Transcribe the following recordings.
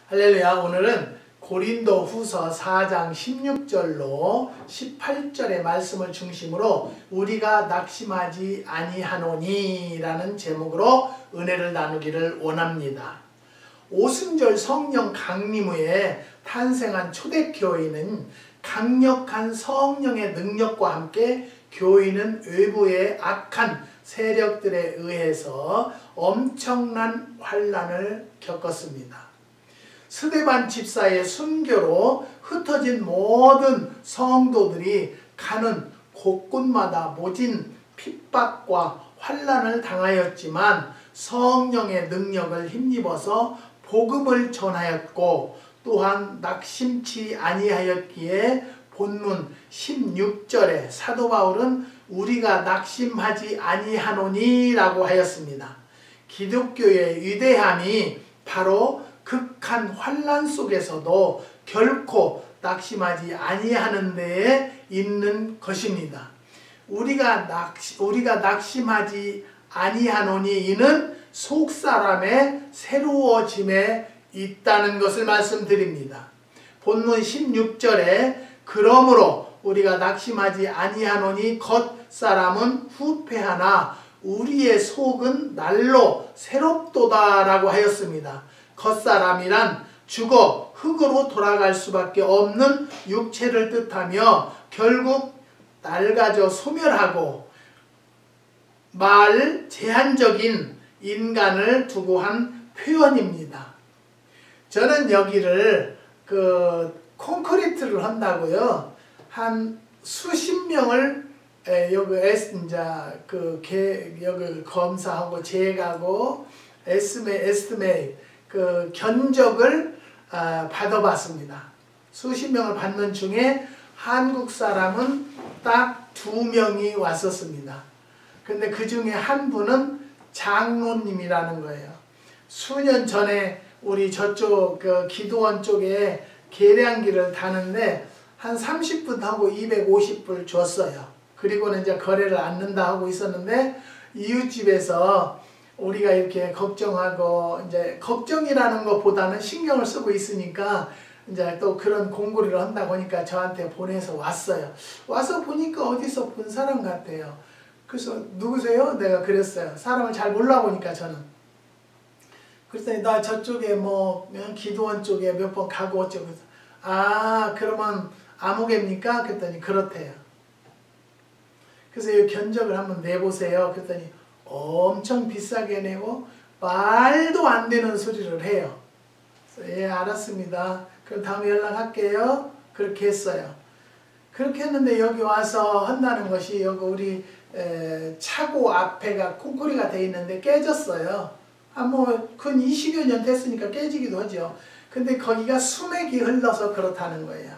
할렐루야. 오늘은 고린도 후서 4장 16절로 18절의 말씀을 중심으로 우리가 낙심하지 아니하노니 라는 제목으로 은혜를 나누기를 원합니다. 오순절 성령 강림 후에 탄생한 초대교회는 강력한 성령의 능력과 함께 교회는 외부의 악한 세력들에 의해서 엄청난 환난을 겪었습니다. 스데반 집사의 순교로 흩어진 모든 성도들이 가는 곳곳마다 모진 핍박과 환난을 당하였지만 성령의 능력을 힘입어서 복음을 전하였고 또한 낙심치 아니하였기에 본문 16절에 사도 바울은 우리가 낙심하지 아니하노니 라고 하였습니다. 기독교의 위대함이 바로 극한 환난 속에서도 결코 낙심하지 아니하는 데에 있는 것입니다. 우리가 낙심하지 아니하노니 이는 속사람의 새로워짐에 있다는 것을 말씀드립니다. 본문 16절에 그러므로 우리가 낙심하지 아니하노니 겉사람은 후패하나 우리의 속은 날로 새롭도다 라고 하였습니다. 겉사람이란 죽어 흙으로 돌아갈 수밖에 없는 육체를 뜻하며 결국 낡아져 소멸하고 말 제한적인 인간을 두고 한 표현입니다. 저는 여기를 콘크리트를 한다고요. 한 수십 명을 여기 여기 검사하고 재가고 에스티메이트 견적을 받아봤습니다. 수십 명을 받는 중에 한국 사람은 딱 2명이 왔었습니다. 근데 그 중에 한 분은 장로님이라는 거예요. 수년 전에 우리 저쪽 기도원 쪽에 계량기를 다는데 한 30분 하고 250불 줬어요. 그리고는 이제 거래를 않는다 하고 있었는데 이웃집에서 우리가 이렇게 걱정하고 이제 걱정이라는 것보다는 신경을 쓰고 있으니까 이제 또 그런 공고를 한다고 하니까 저한테 보내서 왔어요. 와서 보니까 어디서 본 사람 같아요. 그래서 누구세요? 내가 그랬어요. 사람을 잘 몰라 보니까 저는. 그랬더니 나 저쪽에 기도원 쪽에 몇 번 가고 어쩌고 해서 아 그러면 아무개입니까? 그랬더니 그렇대요. 그래서 이 견적을 한번 내보세요. 그랬더니 엄청 비싸게 내고 말도 안 되는 소리를 해요. 그래서 예 알았습니다. 그럼 다음에 연락할게요. 그렇게 했어요. 그렇게 했는데 여기 와서 한다는 것이 여기 우리 차고 앞에가 콘크리트가 돼 있는데 깨졌어요. 근 20여 년 됐으니까 깨지기도 하죠. 근데 거기가 수맥이 흘러서 그렇다는 거예요.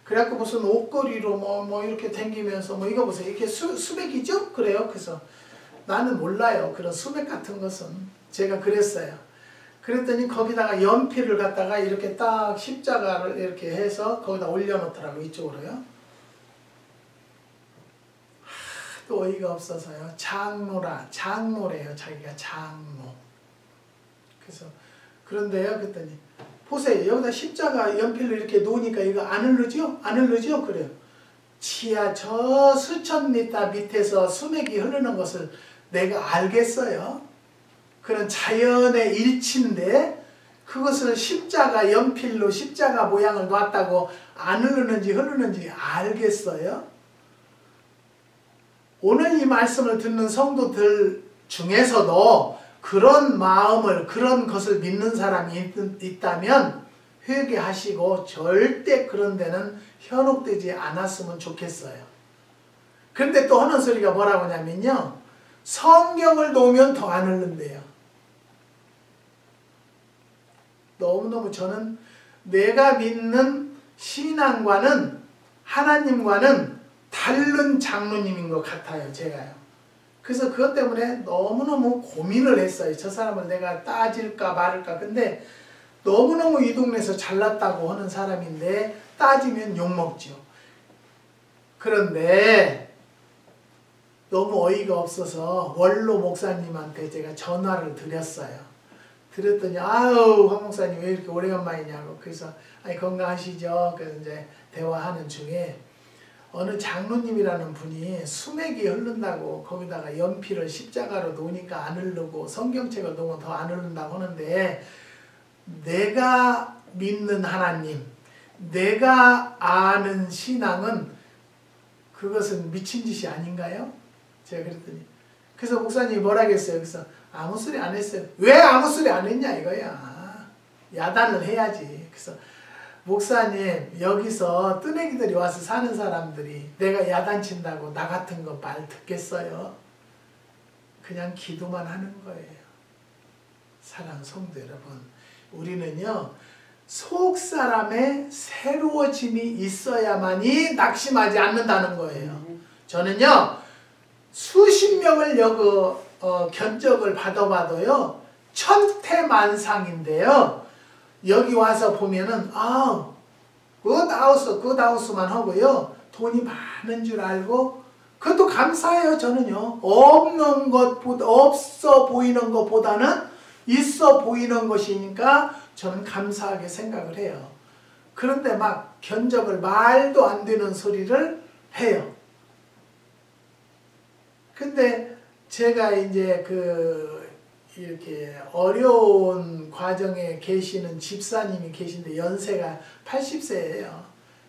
그래갖고 무슨 옷걸이로 이렇게 댕기면서 이거 보세요. 이렇게 수맥이죠? 그래요. 그래서 나는 몰라요. 그런 수맥 같은 것은. 제가 그랬어요. 그랬더니 거기다가 연필을 갖다가 이렇게 딱 십자가를 이렇게 해서 거기다 올려놓더라고 이쪽으로요. 또 어이가 없어서요. 장모래요. 자기가 장모. 그래서 그런데요. 그랬더니 보세요. 여기다 십자가 연필로 이렇게 놓으니까 이거 안 흐르죠? 안 흐르죠? 그래요. 지하 저 수천 미터 밑에서 수맥이 흐르는 것을 내가 알겠어요. 그런 자연의 일치인데 그것을 십자가 연필로 십자가 모양을 놨다고 안 흐르는지 흐르는지 알겠어요? 오늘 이 말씀을 듣는 성도들 중에서도 그런 마음을 그런 것을 믿는 사람이 있다면 회개하시고 절대 그런 데는 현혹되지 않았으면 좋겠어요. 그런데 또 하는 소리가 뭐라고 하냐면요. 성경을 놓으면 더 안 흐른대요. 너무너무 저는 내가 믿는 신앙과는 하나님과는 다른 장로님인 것 같아요. 제가요. 그래서 그것 때문에 너무너무 고민을 했어요. 저 사람을 내가 따질까 말을까. 근데 너무너무 이 동네에서 잘났다고 하는 사람인데 따지면 욕먹죠. 그런데 너무 어이가 없어서 원로 목사님한테 제가 전화를 드렸어요. 들었더니 아유 황 목사님 왜 이렇게 오래간만이냐고. 그래서 아니 건강하시죠? 그래서 이제 대화하는 중에 어느 장로님이라는 분이 수맥이 흐른다고 거기다가 연필을 십자가로 놓으니까 안 흐르고 성경책을 놓으면 더 안 흐른다고 하는데 내가 믿는 하나님, 내가 아는 신앙은 그것은 미친 짓이 아닌가요? 제가 그랬더니 그래서 목사님이 뭐라겠어요? 그래서 아무 소리 안 했어요. 왜 아무 소리 안 했냐 이거야. 야단을 해야지. 그래서 목사님 여기서 뜨내기들이 와서 사는 사람들이 내가 야단친다고 나 같은 거 말 듣겠어요? 그냥 기도만 하는 거예요. 사랑하는 성도 여러분, 우리는요 속 사람의 새로워짐이 있어야만이 낙심하지 않는다는 거예요. 저는요 수십 명을 견적을 받아봐도요 천태만상인데요. 여기 와서 보면은 굿하우스만 하고요 돈이 많은 줄 알고 그것도 감사해요. 저는요 없는 것보다 없어 보이는 것보다는 있어 보이는 것이니까 저는 감사하게 생각을 해요. 그런데 막 견적을 말도 안 되는 소리를 해요. 근데 제가 이제 이렇게 어려운 과정에 계시는 집사님이 계신데 연세가 80세예요.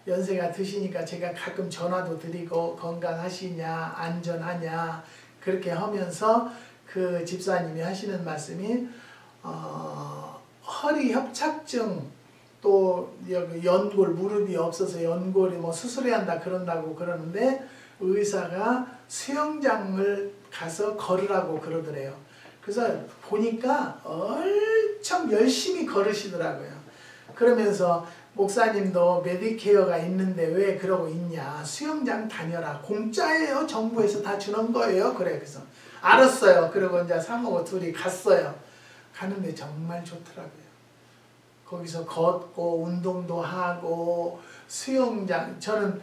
연세가 드시니까 제가 가끔 전화도 드리고 건강하시냐 안전하냐 그렇게 하면서 그 집사님이 하시는 말씀이 허리 협착증 또 연골 무릎이 없어서 연골이 뭐 수술해야 한다 그런다고 그러는데 의사가 수영장을 가서 걸으라고 그러더래요. 그래서 보니까 엄청 열심히 걸으시더라고요. 그러면서 목사님도 메디케어가 있는데 왜 그러고 있냐. 수영장 다녀라. 공짜예요. 정부에서 다 주는 거예요. 그래. 그래서 알았어요. 그리고 이제 사모고 둘이 갔어요. 가는데 정말 좋더라고요. 거기서 걷고 운동도 하고 수영장 저는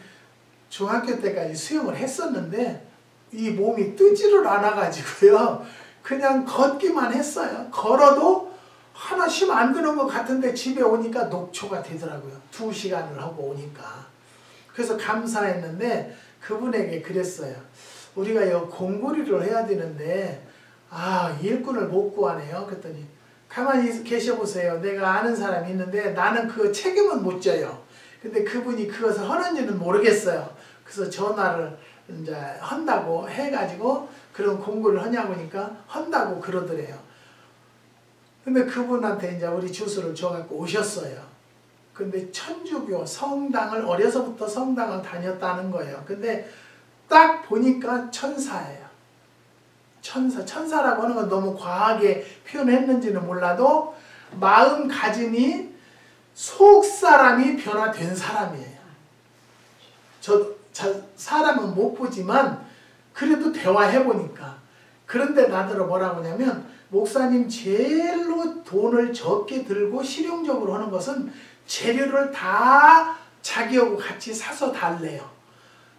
중학교 때까지 수영을 했었는데 이 몸이 뜨지를 않아가지고요. 그냥 걷기만 했어요. 걸어도 하나 힘 안 드는 것 같은데 집에 오니까 녹초가 되더라고요. 2시간을 하고 오니까. 그래서 감사했는데 그분에게 그랬어요. 우리가 이 공고리를 해야 되는데 일꾼을 못 구하네요. 그랬더니 가만히 계셔보세요. 내가 아는 사람이 있는데 나는 그 책임은 못 져요. 근데 그분이 그것을 하는지는 모르겠어요. 그래서 전화를 이제 한다고 해가지고 그런 공고를 하냐고 하니까 한다고 그러더래요. 근데 그분한테 이제 우리 주소를 줘갖고 오셨어요. 근데 천주교 성당을 어려서부터 성당을 다녔다는 거예요. 근데 딱 보니까 천사예요. 천사라고 하는 건 너무 과하게 표현했는지는 몰라도 마음가짐이 속 사람이 변화된 사람이에요. 사람은 못 보지만 그래도 대화해보니까. 그런데 나더러 뭐라고 하냐면 목사님 제일로 돈을 적게 들고 실용적으로 하는 것은 재료를 다 자기하고 같이 사서 달래요.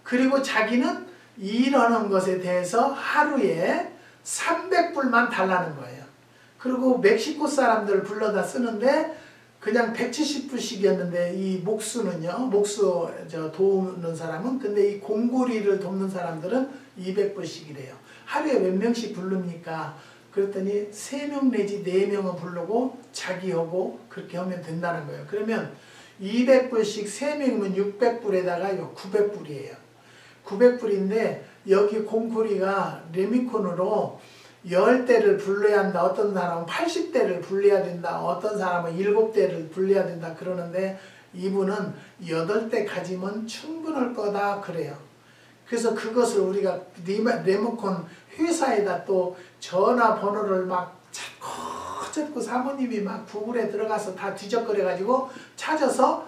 그리고 자기는 일하는 것에 대해서 하루에 300불만 달라는 거예요. 그리고 멕시코 사람들 불러다 쓰는데 그냥 170불씩이었는데 이 목수는요, 도우는 사람은 근데 이 공구리를 돕는 사람들은 200불씩이래요. 하루에 몇 명씩 부릅니까? 그랬더니 3명 내지 4명은 부르고 자기하고 그렇게 하면 된다는 거예요. 그러면 200불씩 3명이면 600불에다가 900불이에요. 900불인데 여기 공구리가 레미콘으로 10대를 불러야 한다. 어떤 사람은 80대를 불러야 된다. 어떤 사람은 7대를 불러야 된다. 그러는데 이분은 8대 가지면 충분할 거다. 그래요. 그래서 그것을 우리가 리모컨 회사에다 또 전화번호를 막 찾고 사모님이 막 구글에 들어가서 다 뒤적거려가지고 찾아서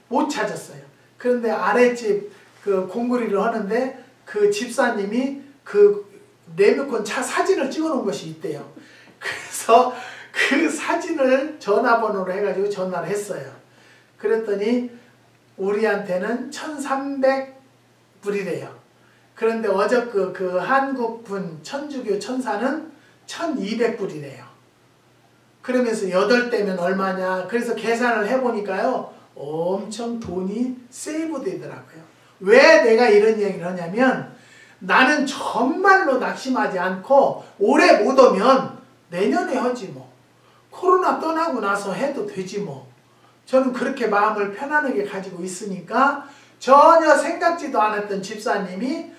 못 찾았어요. 그런데 아랫집 그 공구리를 하는데 그 집사님이 그 레미콘 차 사진을 찍어놓은 것이 있대요. 그래서 그 사진을 전화번호로 해가지고 전화를 했어요. 그랬더니 우리한테는 1,300불이래요. 그런데 어저께 그 한국분 천주교 천사는 1,200불이래요. 그러면서 8대면 얼마냐. 그래서 계산을 해보니까요. 엄청 돈이 세이브 되더라고요. 왜 내가 이런 얘기를 하냐면 나는 정말로 낙심하지 않고 올해 못 오면 내년에 하지 뭐. 코로나 떠나고 나서 해도 되지 뭐. 저는 그렇게 마음을 편안하게 가지고 있으니까 전혀 생각지도 않았던 집사님이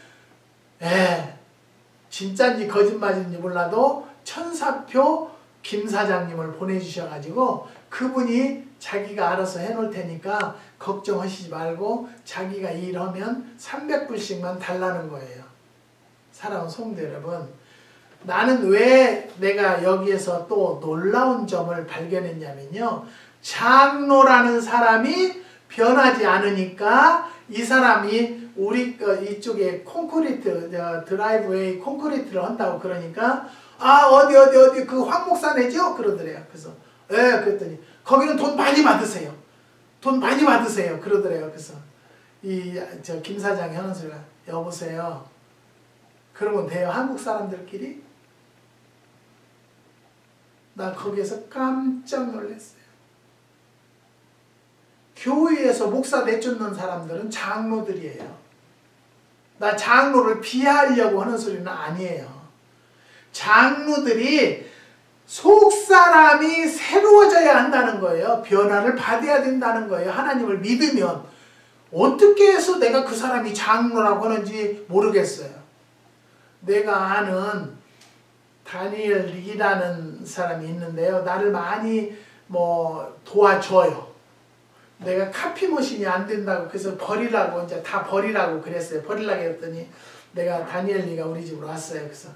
진짜인지 거짓말인지 몰라도 천사표 김 사장님을 보내주셔가지고 그분이 자기가 알아서 해놓을 테니까 걱정하시지 말고 자기가 일하면 300불씩만 달라는 거예요. 사랑하는 성도 여러분, 나는 왜 내가 여기에서 또 놀라운 점을 발견했냐면요. 장로라는 사람이 변하지 않으니까 이 사람이 우리 이쪽에 콘크리트 드라이브웨이 콘크리트를 한다고 그러니까 어디 그 황목산이죠? 그러더래요. 그래서 그랬더니 거기는 돈 많이 받으세요. 돈 많이 받으세요. 그러더래요. 그래서 저 김 사장이 하는 소리가 여보세요. 그러면 돼요? 한국 사람들끼리? 나 거기에서 깜짝 놀랐어요. 교회에서 목사 내쫓는 사람들은 장로들이에요. 나 장로를 비하하려고 하는 소리는 아니에요. 장로들이 속사람이 새로워져야 한다는 거예요. 변화를 받아야 된다는 거예요. 하나님을 믿으면. 어떻게 해서 내가 그 사람이 장로라고 하는지 모르겠어요. 내가 아는 다니엘 리라는 사람이 있는데요. 나를 많이 도와줘요. 내가 카피 머신이 안 된다고 그래서 버리라고 이제 다 버리라고 그랬어요. 버리라고 했더니 내가 다니엘 리가 우리 집으로 왔어요. 그래서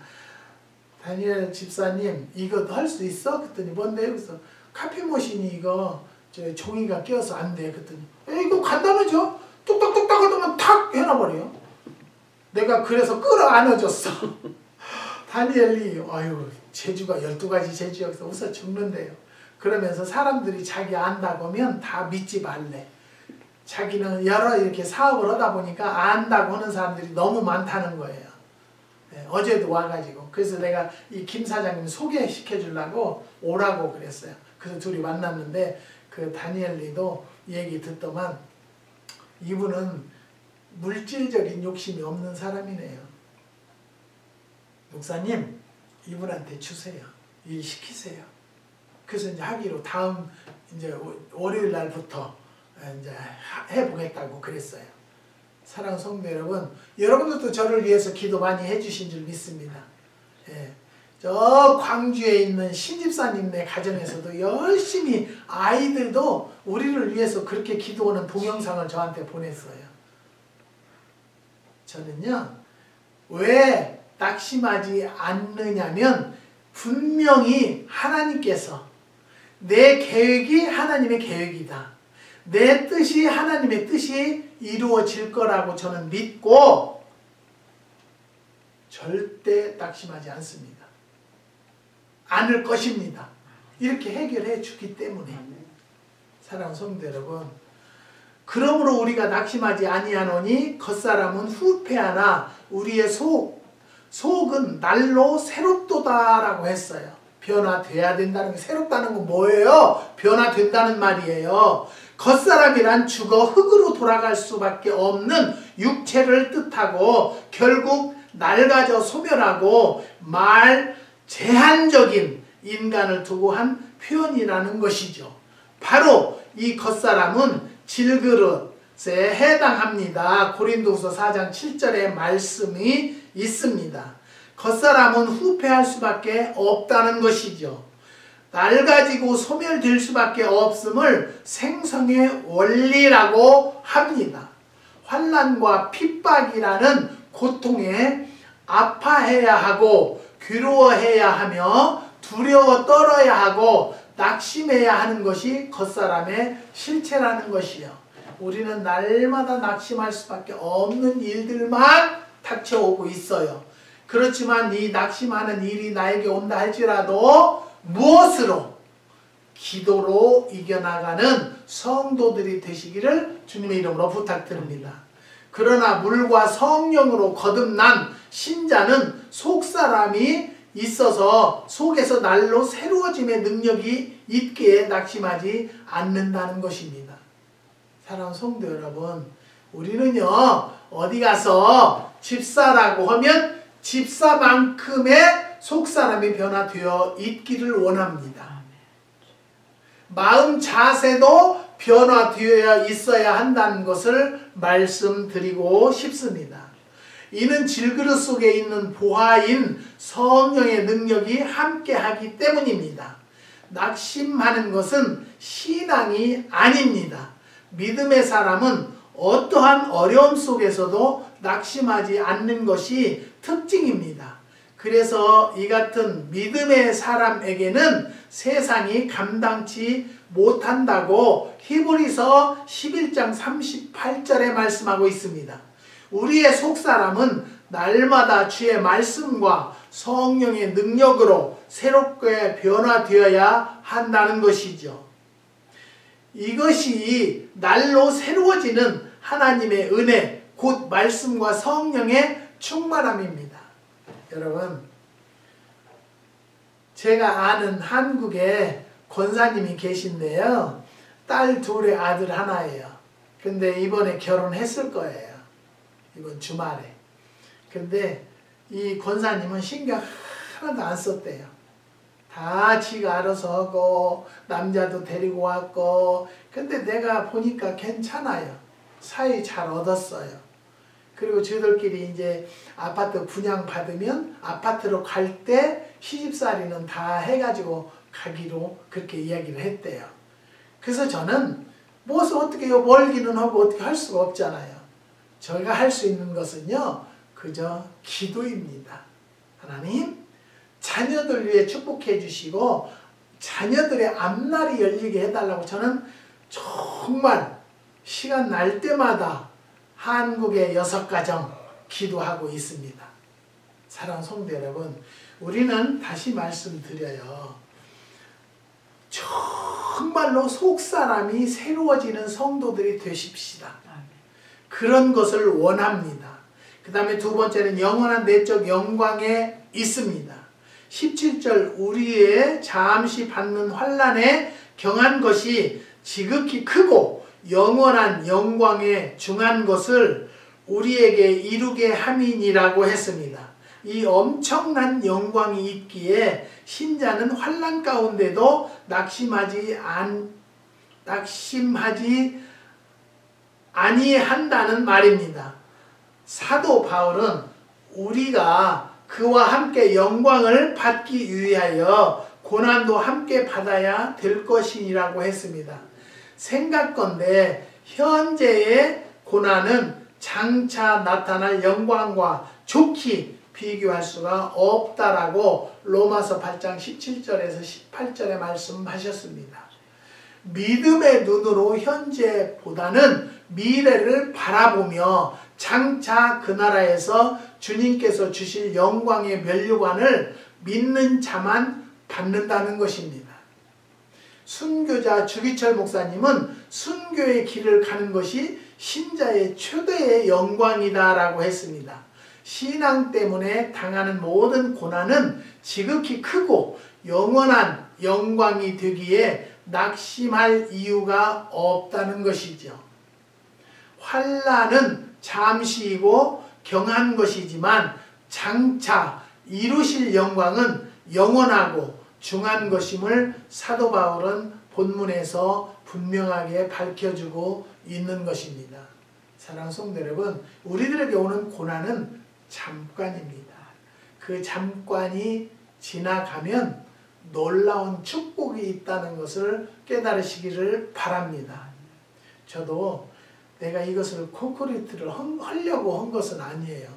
다니엘 집사님 이거 할 수 있어? 그랬더니 뭔데요? 그래서 카피 머신이 이거 종이가 끼어서 안 돼. 그랬더니 이거 간단하죠? 뚝딱뚝딱 하더만 탁 해놔버려요. 내가 그래서 끌어안아줬어. 다니엘이 재주가 12가지 재주야. 그래서 웃어 죽는데요. 그러면서 사람들이 자기 안다고 하면 다 믿지 말래. 자기는 여러 이렇게 사업을 하다 보니까 안다고 하는 사람들이 너무 많다는 거예요. 어제도 와가지고. 그래서 내가 이 김 사장님 소개시켜 주려고 오라고 그랬어요. 그래서 둘이 만났는데 그 다니엘리도 얘기 듣더만 이분은 물질적인 욕심이 없는 사람이네요. 목사님 이분한테 주세요. 일 시키세요. 그래서 이제 하기로 다음 이제 월요일 날부터 이제 해보겠다고 그랬어요. 사랑하는 성도 여러분, 여러분들도 저를 위해서 기도 많이 해주신 줄 믿습니다. 저 광주에 있는 신집사님네 가정에서도 열심히 아이들도 우리를 위해서 그렇게 기도하는 동영상을 저한테 보냈어요. 저는요, 왜 낙심하지 않느냐면 분명히 하나님께서 내 계획이 하나님의 계획이다. 내 뜻이 하나님의 뜻이 이루어질 거라고 저는 믿고 절대 낙심하지 않습니다. 않을 것입니다. 이렇게 해결해 주기 때문에. 사랑하는 성도 여러분, 그러므로 우리가 낙심하지 아니하노니 겉사람은 후패하나 우리의 속은 날로 새롭도다라고 했어요. 변화돼야 된다는 게, 새롭다는 건 뭐예요? 변화된다는 말이에요. 겉사람이란 죽어 흙으로 돌아갈 수밖에 없는 육체를 뜻하고 결국 낡아져 소멸하고 제한적인 인간을 두고 한 표현이라는 것이죠. 바로 이 겉사람은 질그릇에 해당합니다. 고린도후서 4장 7절의 말씀이 있습니다. 겉사람은 후패할 수밖에 없다는 것이죠. 낡아지고 소멸될 수밖에 없음을 생성의 원리라고 합니다. 환난과 핍박이라는 고통에 아파해야 하고 괴로워해야 하며 두려워 떨어야 하고 낙심해야 하는 것이 겉사람의 실체라는 것이요. 우리는 날마다 낙심할 수밖에 없는 일들만 닥쳐오고 있어요. 그렇지만 이 낙심하는 일이 나에게 온다 할지라도 무엇으로? 기도로 이겨나가는 성도들이 되시기를 주님의 이름으로 부탁드립니다. 그러나 물과 성령으로 거듭난 신자는 속사람이 있어서 속에서 날로 새로워짐의 능력이 있기에 낙심하지 않는다는 것입니다. 사랑하는 성도 여러분, 우리는요 어디 가서 집사라고 하면 집사만큼의 속사람이 변화되어 있기를 원합니다. 마음 자세도 변화되어 있어야 한다는 것을 말씀드리고 싶습니다. 이는 질그릇 속에 있는 보화인 성령의 능력이 함께하기 때문입니다. 낙심하는 것은 신앙이 아닙니다. 믿음의 사람은 어떠한 어려움 속에서도 낙심하지 않는 것이 특징입니다. 그래서 이 같은 믿음의 사람에게는 세상이 감당치 못한다고 히브리서 11장 38절에 말씀하고 있습니다. 우리의 속사람은 날마다 주의 말씀과 성령의 능력으로 새롭게 변화되어야 한다는 것이죠. 이것이 날로 새로워지는 하나님의 은혜, 곧 말씀과 성령의 충만함입니다. 여러분, 제가 아는 한국에 권사님이 계신데요. 딸 둘에 아들 하나예요. 근데 이번에 결혼했을 거예요. 이번 주말에. 근데 이 권사님은 신경 하나도 안 썼대요. 다 지가 알아서 하고 남자도 데리고 왔고, 근데 내가 보니까 괜찮아요. 사이 잘 얻었어요. 그리고 저희들끼리 이제 아파트 분양받으면 아파트로 갈 때 시집살이는 다 해가지고 가기로 그렇게 이야기를 했대요. 그래서 저는 무엇을 어떻게 멀기는 하고 어떻게 할 수가 없잖아요. 저희가 할 수 있는 것은요, 그저 기도입니다. 하나님, 자녀들 위해 축복해 주시고 자녀들의 앞날이 열리게 해달라고 저는 정말 시간 날 때마다 한국의 6가정 기도하고 있습니다. 사랑하는 성도 여러분, 우리는 다시 말씀드려요. 정말로 속사람이 새로워지는 성도들이 되십시다. 그런 것을 원합니다. 그 다음에 두 번째는 영원한 내적 영광에 있습니다. 17절 우리의 잠시 받는 환난에 경한 것이 지극히 크고 영원한 영광에 중한 것을 우리에게 이루게 함이니라고 했습니다. 이 엄청난 영광이 있기에 신자는 환난 가운데도 낙심하지 아니한다는 말입니다. 사도 바울은 우리가 그와 함께 영광을 받기 위하여 고난도 함께 받아야 될 것이라고 했습니다. 생각건대 현재의 고난은 장차 나타날 영광과 좋게 비교할 수가 없다라고 로마서 8장 17절에서 18절에 말씀하셨습니다. 믿음의 눈으로 현재보다는 미래를 바라보며 장차 그 나라에서 주님께서 주실 영광의 면류관을 믿는 자만 받는다는 것입니다. 순교자 주기철 목사님은 순교의 길을 가는 것이 신자의 최대의 영광이다라고 했습니다. 신앙 때문에 당하는 모든 고난은 지극히 크고 영원한 영광이 되기에 낙심할 이유가 없다는 것이죠. 환난은 잠시이고 경한 것이지만 장차 이루실 영광은 영원하고 중한 것임을 사도 바울은 본문에서 분명하게 밝혀주고 있는 것입니다. 사랑하는 성도 여러분, 우리들에게 오는 고난은 잠깐입니다. 그 잠깐이 지나가면 놀라운 축복이 있다는 것을 깨달으시기를 바랍니다. 저도 내가 이것을 콘크리트를 하려고 한 것은 아니에요.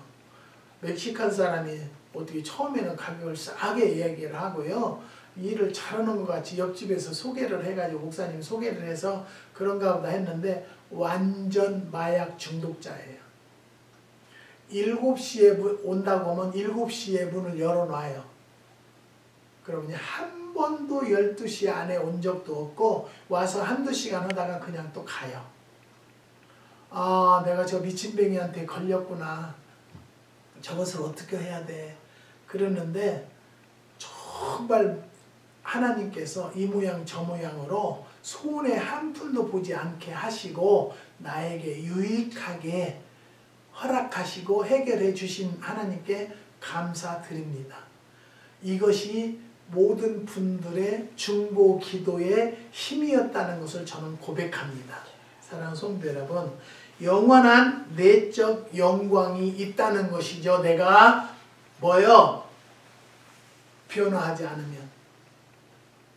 멕시칸 사람이 어떻게 처음에는 가격을 싸게 이야기를 하고요. 일을 잘하는 것 같이 옆집에서 소개를 해가지고 목사님 소개를 해서 그런가 보다 했는데 완전 마약 중독자예요. 7시에 온다고 하면 7시에 문을 열어놔요. 그러면 한 번도 12시 안에 온 적도 없고 와서 한두 시간 하다가 그냥 또 가요. 아, 내가 저 미친뱅이한테 걸렸구나. 저것을 어떻게 해야 돼. 그러는데 정말 하나님께서 이 모양 저 모양으로 손에 한 푼도 보지 않게 하시고 나에게 유익하게 허락하시고 해결해 주신 하나님께 감사드립니다. 이것이 모든 분들의 중보 기도의 힘이었다는 것을 저는 고백합니다. 사랑하는 성도 여러분, 영원한 내적 영광이 있다는 것이죠. 내가 뭐요? 변화하지 않으면,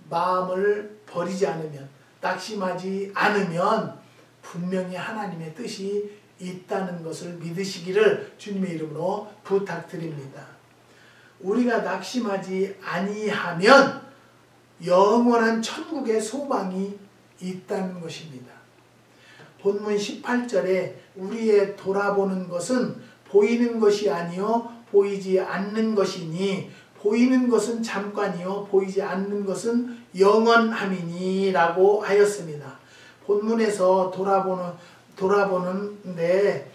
마음을 버리지 않으면, 낙심하지 않으면 분명히 하나님의 뜻이 있다는 것을 믿으시기를 주님의 이름으로 부탁드립니다. 우리가 낙심하지 아니하면 영원한 천국의 소망이 있다는 것입니다. 본문 18절에 우리의 돌아보는 것은 보이는 것이 아니요 보이지 않는 것이니 보이는 것은 잠깐이요 보이지 않는 것은 영원함이니 라고 하였습니다. 본문에서 돌아보는데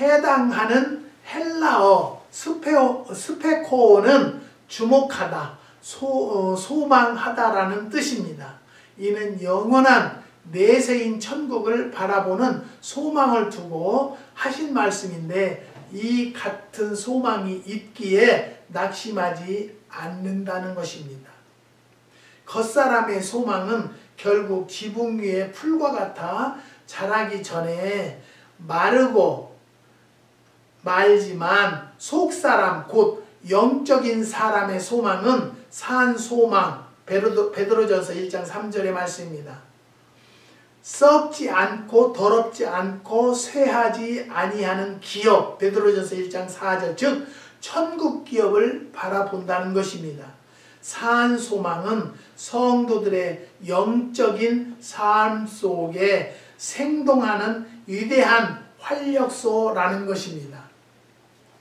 해당하는 헬라어 스페코는 주목하다, 소망하다라는 뜻입니다. 이는 영원한 내세인 천국을 바라보는 소망을 두고 하신 말씀인데 이 같은 소망이 있기에 낙심하지 않는다는 것입니다. 겉사람의 소망은 결국 지붕 위의 풀과 같아 자라기 전에 마르고 말지만 속사람 곧 영적인 사람의 소망은 산 소망, 베드로전서 1장 3절의 말씀입니다. 썩지 않고 더럽지 않고 쇠하지 아니하는 기업, 베드로전서 1장 4절, 즉 천국 기업을 바라본다는 것입니다. 산 소망은 성도들의 영적인 삶 속에 생동하는 위대한 활력소라는 것입니다.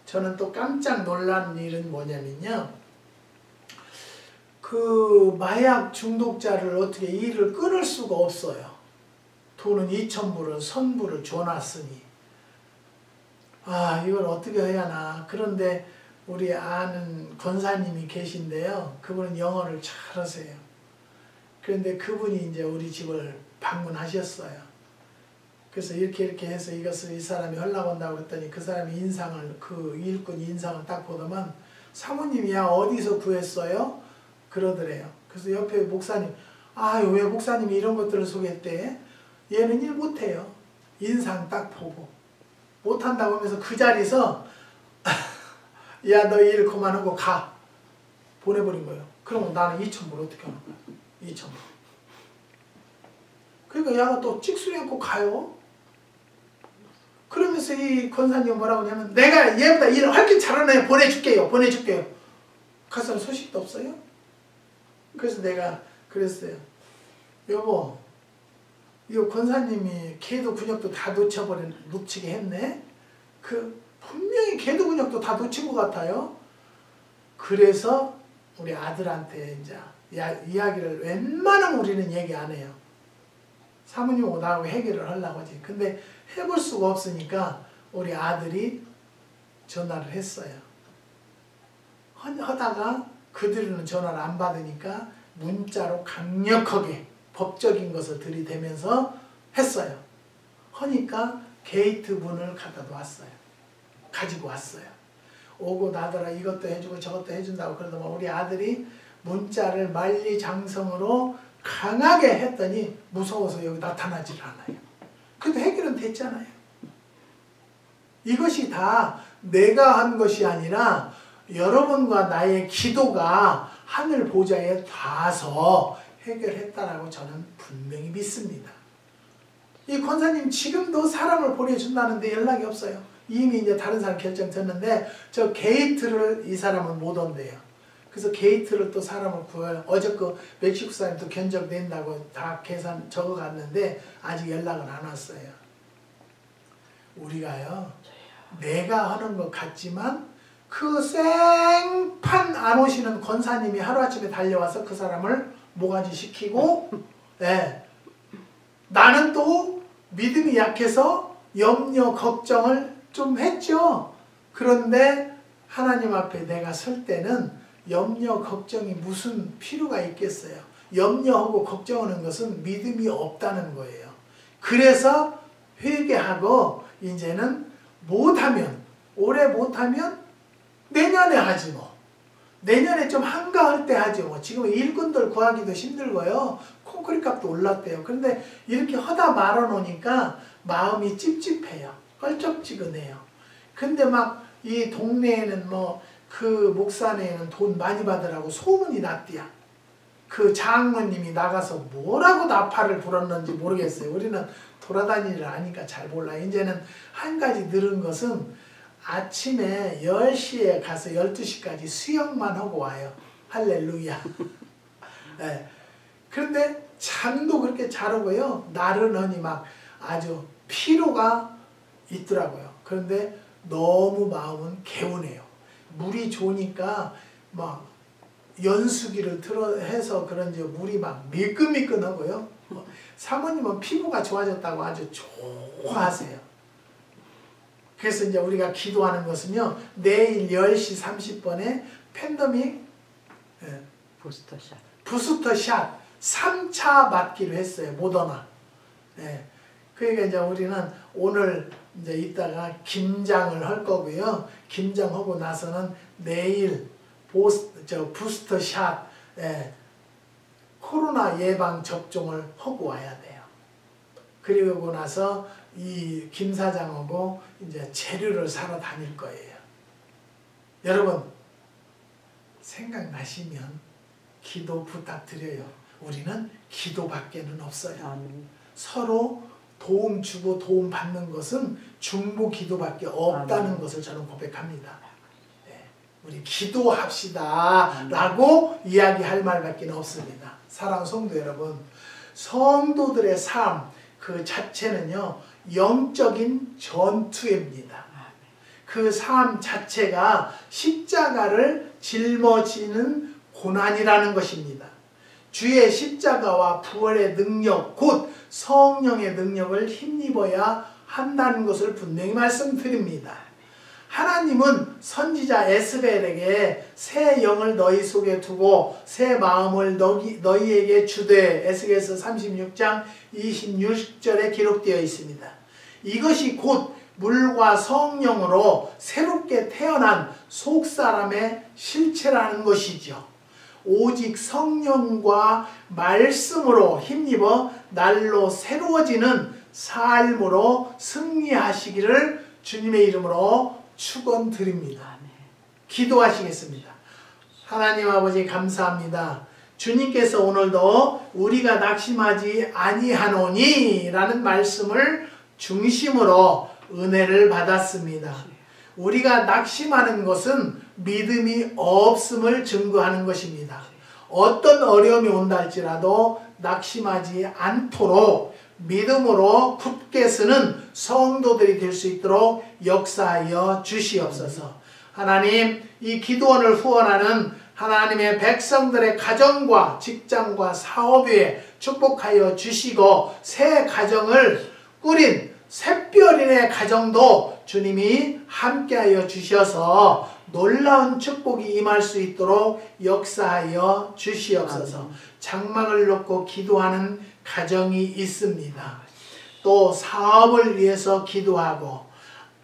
저는 또 깜짝 놀란 일은 뭐냐면요, 그 마약 중독자를 어떻게 이를 끊을 수가 없어요. 돈은 2,000불을 선불을 줘놨으니 이걸 어떻게 해야 하나. 그런데 우리 아는 권사님이 계신데요, 그분은 영어를 잘하세요. 그런데 그분이 이제 우리 집을 방문하셨어요. 그래서 이렇게 해서 이것을 이 사람이 하려고 한다고 했더니 그 사람이 인상을, 그 일꾼 인상을 딱 보더만 사모님이야 어디서 구했어요? 그러더래요. 그래서 옆에 목사님, 왜 목사님이 이런 것들을 소개했대? 얘는 일 못해요. 인상 딱 보고 못한다고 하면서 그 자리에서 야 너 일 그만하고 가 보내버린 거예요. 그러면 나는 2,000불 어떻게 하는 거야? 2,000불. 그러니까 야가 또 찍소리 않고 가요. 그러면서 이 권사님은 뭐라고 하냐면 내가 얘보다 일을 훨씬 잘하네, 보내줄게요. 가서 소식도 없어요. 그래서 내가 그랬어요. 여보, 이거 권사님이 개도 근육도 다 놓치게 했네. 분명히 개도 근육도 다 놓친 것 같아요. 그래서 우리 아들한테 이제 이야기를 웬만하면 우리는 얘기 안 해요. 사모님하고 나하고 해결을 하려고 하지. 근데 해볼 수가 없으니까 우리 아들이 전화를 했어요. 하다가 그들은 전화를 안 받으니까 문자로 강력하게 법적인 것을 들이대면서 했어요. 하니까 게이트 문을 가지고 왔어요. 오고 나더라 이것도 해주고 저것도 해준다고 그러더만 우리 아들이 문자를 만리장성으로 강하게 했더니 무서워서 여기 나타나질 않아요. 근데 해결은 됐잖아요. 이것이 다 내가 한 것이 아니라 여러분과 나의 기도가 하늘 보좌에 닿아서 해결했다라고 저는 분명히 믿습니다. 이 권사님 지금도 사람을 보내준다는데 연락이 없어요. 이미 이제 다른 사람 결정됐는데 저 게이트를 이 사람은 못 온대요. 그래서 게이트를 또 사람을 구해요. 어제 그 멕시코 사람이 또 견적 낸다고 다 계산 적어갔는데 아직 연락은 안 왔어요. 우리가요, 내가 하는 것 같지만 그 생판 안 오시는 권사님이 하루아침에 달려와서 그 사람을 모가지 시키고 나는 또 믿음이 약해서 염려 걱정을 좀 했죠. 그런데 하나님 앞에 내가 설 때는 염려 걱정이 무슨 필요가 있겠어요. 염려하고 걱정하는 것은 믿음이 없다는 거예요. 그래서 회개하고 이제는 못하면, 올해 못하면 내년에 하지 뭐. 내년에 좀 한가할 때 하지 뭐. 지금 일꾼들 구하기도 힘들고요. 콘크리트 값도 올랐대요. 그런데 이렇게 하다 말아놓으니까 마음이 찝찝해요. 껄쩍지근해요. 근데 막 이 동네에는 뭐 그 목사네에는 돈 많이 받으라고 소문이 났대야. 그 장로님이 나가서 뭐라고 나팔을 불었는지 모르겠어요. 우리는 돌아다니질 않으니까 잘 몰라. 이제는 한 가지 늘은 것은 아침에 10시에 가서 12시까지 수영만 하고 와요. 할렐루야. 네. 그런데 잠도 그렇게 잘 오고요. 나른하니 막 아주 피로가 있더라고요. 그런데 너무 마음은 개운해요. 물이 좋으니까 막 연수기를 해서 그런지 물이 막 미끈미끈하고요. 사모님은 피부가 좋아졌다고 아주 좋아하세요. 그래서 이제 우리가 기도하는 것은요. 내일 10시 30분에 팬데믹 부스터샷 3차 맞기로 했어요. 모더나. 그러니까 이제 우리는 오늘 이제 이따가 김장을 할 거고요. 김장하고 나서는 내일 부스터샷 코로나 예방 접종을 하고 와야 돼요. 그리고 나서 이 김 사장하고 이제 재료를 사러 다닐 거예요. 여러분 생각나시면 기도 부탁드려요. 우리는 기도밖에는 없어요. 아멘. 서로 도움 주고 도움 받는 것은 중보 기도밖에 없다는 아멘. 것을 저는 고백합니다. 우리 기도합시다 라고 이야기할 말밖에 없습니다. 사랑하는 성도 여러분, 성도들의 삶 그 자체는요 영적인 전투입니다. 그 삶 자체가 십자가를 짊어지는 고난이라는 것입니다. 주의 십자가와 부활의 능력 곧 성령의 능력을 힘입어야 한다는 것을 분명히 말씀드립니다. 하나님은 선지자 에스벨에게 새 영을 너희 속에 두고 새 마음을 너희에게 주되 에스겔서 36장 26절에 기록되어 있습니다. 이것이 곧 물과 성령으로 새롭게 태어난 속사람의 실체라는 것이죠. 오직 성령과 말씀으로 힘입어 날로 새로워지는 삶으로 승리하시기를 주님의 이름으로 축원드립니다. 기도하시겠습니다. 하나님 아버지 감사합니다. 주님께서 오늘도 우리가 낙심하지 아니하노니 라는 말씀을 중심으로 은혜를 받았습니다. 우리가 낙심하는 것은 믿음이 없음을 증거하는 것입니다. 어떤 어려움이 온다 할지라도 낙심하지 않도록 믿음으로 굳게 서는 성도들이 될 수 있도록 역사하여 주시옵소서. 하나님, 이 기도원을 후원하는 하나님의 백성들의 가정과 직장과 사업 위에 축복하여 주시고 새 가정을 꾸린 샛별인의 가정도 주님이 함께하여 주셔서 놀라운 축복이 임할 수 있도록 역사하여 주시옵소서. 장막을 놓고 기도하는 가정이 있습니다. 또 사업을 위해서 기도하고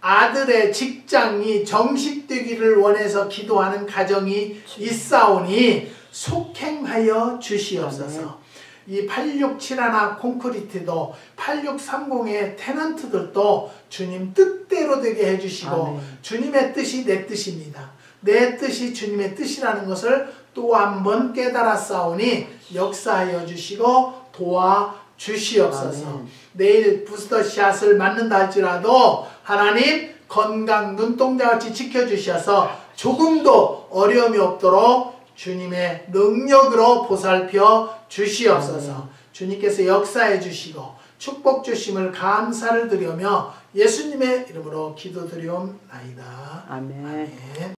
아들의 직장이 정식되기를 원해서 기도하는 가정이 있사오니 속행하여 주시옵소서. 이 8671 콘크리트도 8630의 테넌트들도 주님 뜻대로 되게 해주시고 아멘. 주님의 뜻이 내 뜻입니다. 내 뜻이 주님의 뜻이라는 것을 또 한 번 깨달았사오니 역사하여 주시고 도와주시옵소서. 아멘. 내일 부스터샷을 맞는다 할지라도 하나님 건강 눈동자같이 지켜주셔서 조금도 어려움이 없도록 주님의 능력으로 보살펴 주시옵소서. 주님께서 역사해 주시고 축복 주심을 감사를 드리며 예수님의 이름으로 기도드리옵나이다. 아멘. 아멘.